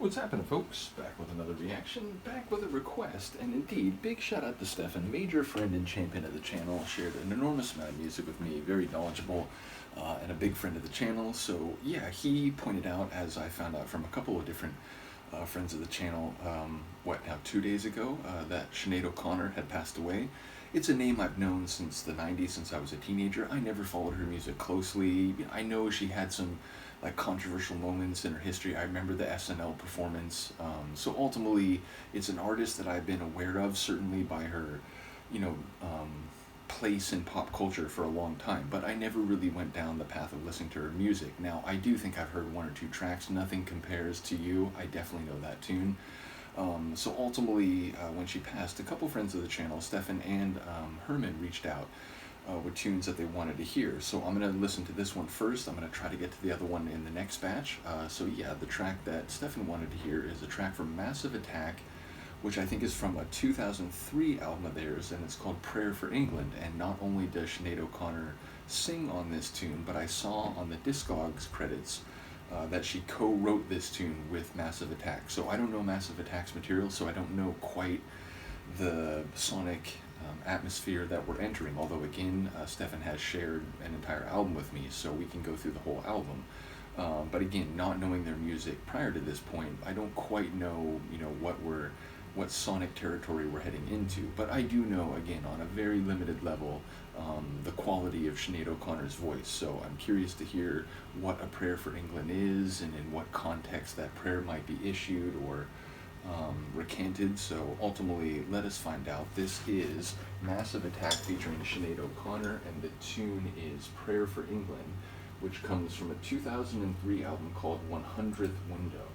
What's happening, folks? Back with another reaction, back with a request, and indeed, big shout out to Stephan, major friend and champion of the channel, shared an enormous amount of music with me, very knowledgeable, and a big friend of the channel. So yeah, he pointed out, as I found out from a couple of different friends of the channel, 2 days ago, that Sinead O'Connor had passed away. It's a name I've known since the 90s, since I was a teenager. I never followed her music closely. I know she had some controversial moments in her history. I remember the SNL performance. So ultimately, it's an artist that I've been aware of, certainly by her, place in pop culture for a long time. But I never really went down the path of listening to her music. Now, I do think I've heard one or two tracks. Nothing Compares to You. I definitely know that tune. So ultimately, when she passed, a couple friends of the channel, Stephan and Herman, reached out with tunes that they wanted to hear. So I'm going to listen to this one first. I'm going to try to get to the other one in the next batch. So yeah, the track that Stephan wanted to hear is a track from Massive Attack, which I think is from a 2003 album of theirs, and it's called Prayer for England. And not only does Sinead O'Connor sing on this tune, but I saw on the Discogs credits that she co-wrote this tune with Massive Attack. So I don't know Massive Attack's material, so I don't know quite the sonic atmosphere that we're entering, although again, Stephan has shared an entire album with me, so we can go through the whole album. But again, not knowing their music prior to this point, I don't quite know, what sonic territory we're heading into. But I do know, again, on a very limited level, the quality of Sinead O'Connor's voice. So I'm curious to hear what A Prayer for England is, and in what context that prayer might be issued or recanted. So ultimately, let us find out. This is Massive Attack featuring Sinead O'Connor, and the tune is Prayer for England, which comes from a 2003 album called 100th Window.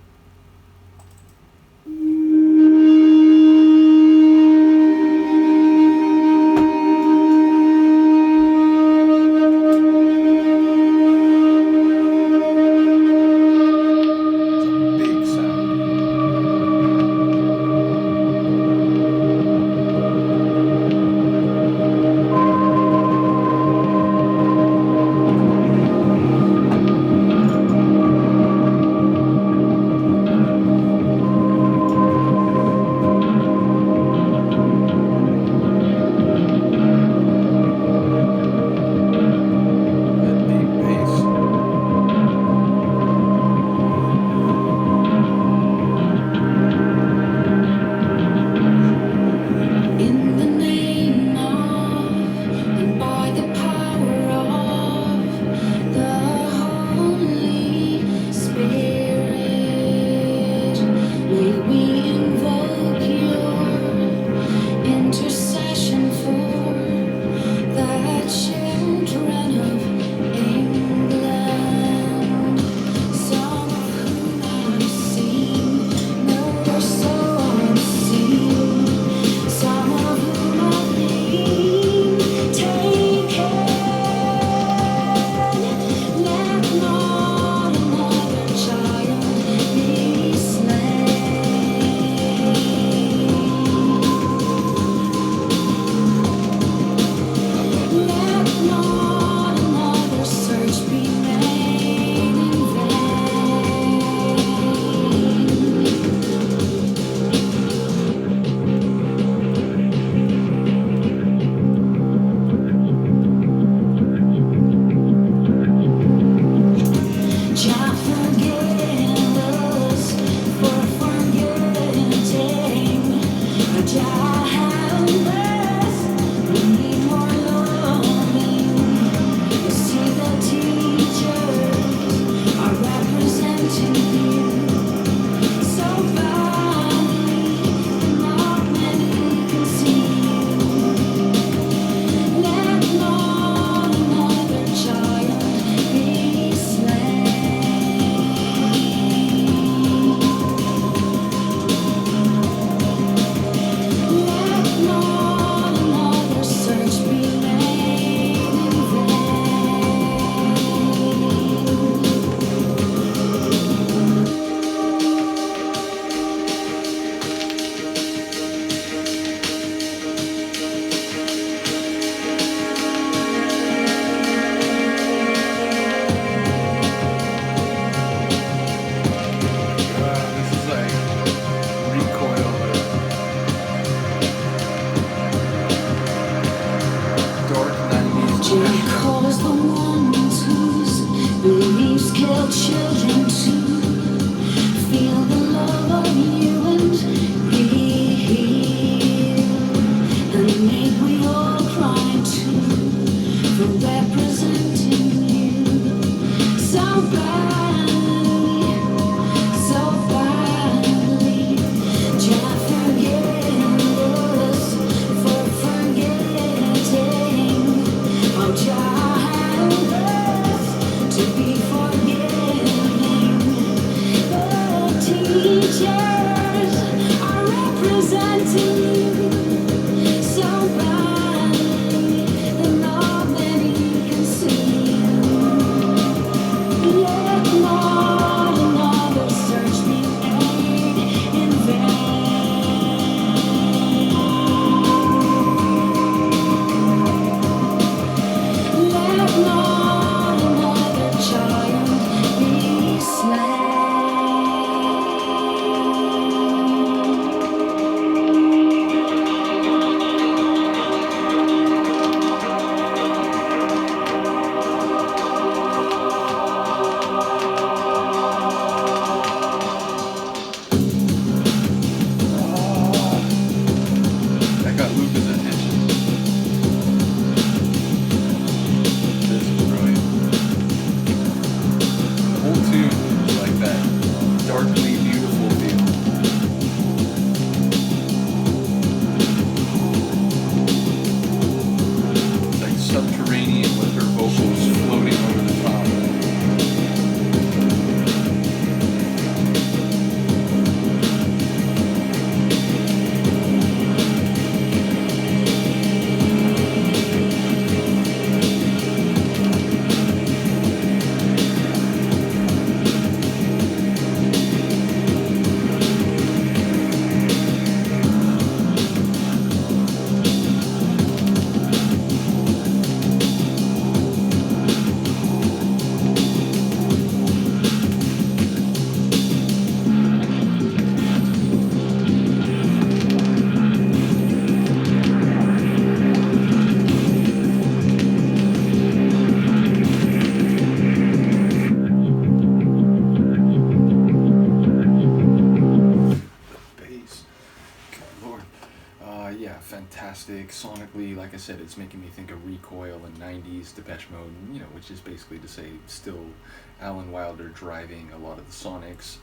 fantastic. Sonically, like I said, it's making me think of Recoil and 90s Depeche Mode, which is basically to say still Alan Wilder driving a lot of the Sonics.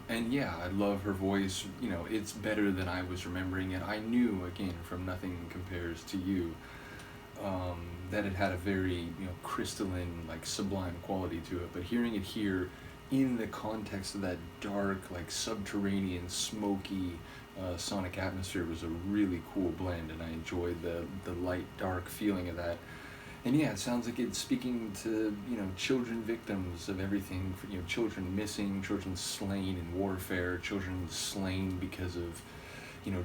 And yeah, I love her voice. It's better than I was remembering it. I knew, again, from Nothing Compares to You, that it had a very, crystalline, like sublime quality to it. But hearing it here in the context of that dark, like subterranean, smoky, sonic atmosphere was a really cool blend, and I enjoyed the light dark feeling of that. And yeah, it sounds like it's speaking to children victims of everything. Children missing, children slain in warfare, children slain because of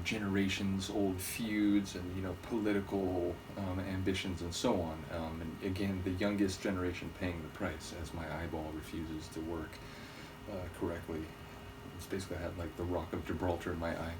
generations old feuds and political ambitions and so on. And again, the youngest generation paying the price as my eyeball refuses to work correctly. It's basically I had like the Rock of Gibraltar in my eye.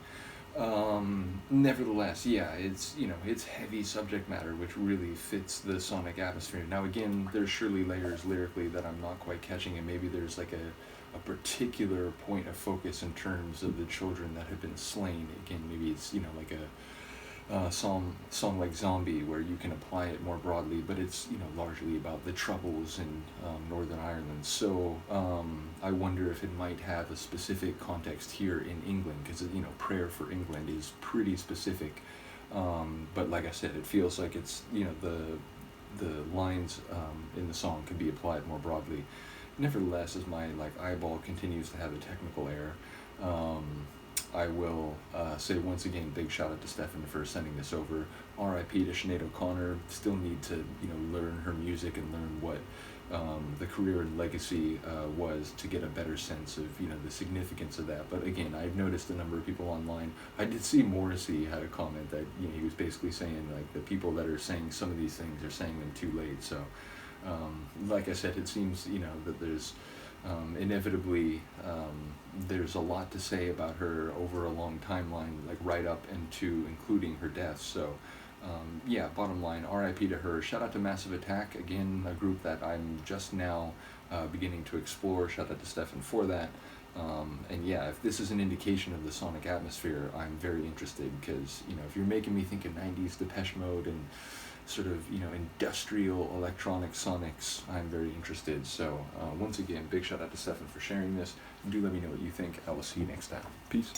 Nevertheless, yeah, it's heavy subject matter, which really fits the sonic atmosphere. Now again, there's surely layers lyrically that I'm not quite catching, and maybe there's like a particular point of focus in terms of the children that have been slain. Again, maybe it's like a song like Zombie, where you can apply it more broadly, but it's largely about the troubles in Northern Ireland. So I wonder if it might have a specific context here in England, because Prayer for England is pretty specific. But like I said, it feels like it's the lines in the song can be applied more broadly. Nevertheless, as my eyeball continues to have a technical error, I will say once again, big shout out to Stephan for sending this over. R.I.P. to Sinead O'Connor. Still need to learn her music and learn what the career and legacy was, to get a better sense of the significance of that. But again, I've noticed a number of people online. I did see Morrissey had a comment that he was basically saying the people that are saying some of these things are saying them too late. So. Like I said, it seems that there's inevitably there's a lot to say about her over a long timeline, right up into including her death. So yeah, bottom line, R.I.P. to her. Shout out to Massive Attack, again, a group that I'm just now beginning to explore. Shout out to Stephan for that. And yeah, if this is an indication of the sonic atmosphere, I'm very interested, because if you're making me think of 90s Depeche Mode and sort of industrial electronic sonics, I'm very interested. So once again, big shout out to Stephan for sharing this. Do let me know what you think. I will see you next time. Peace.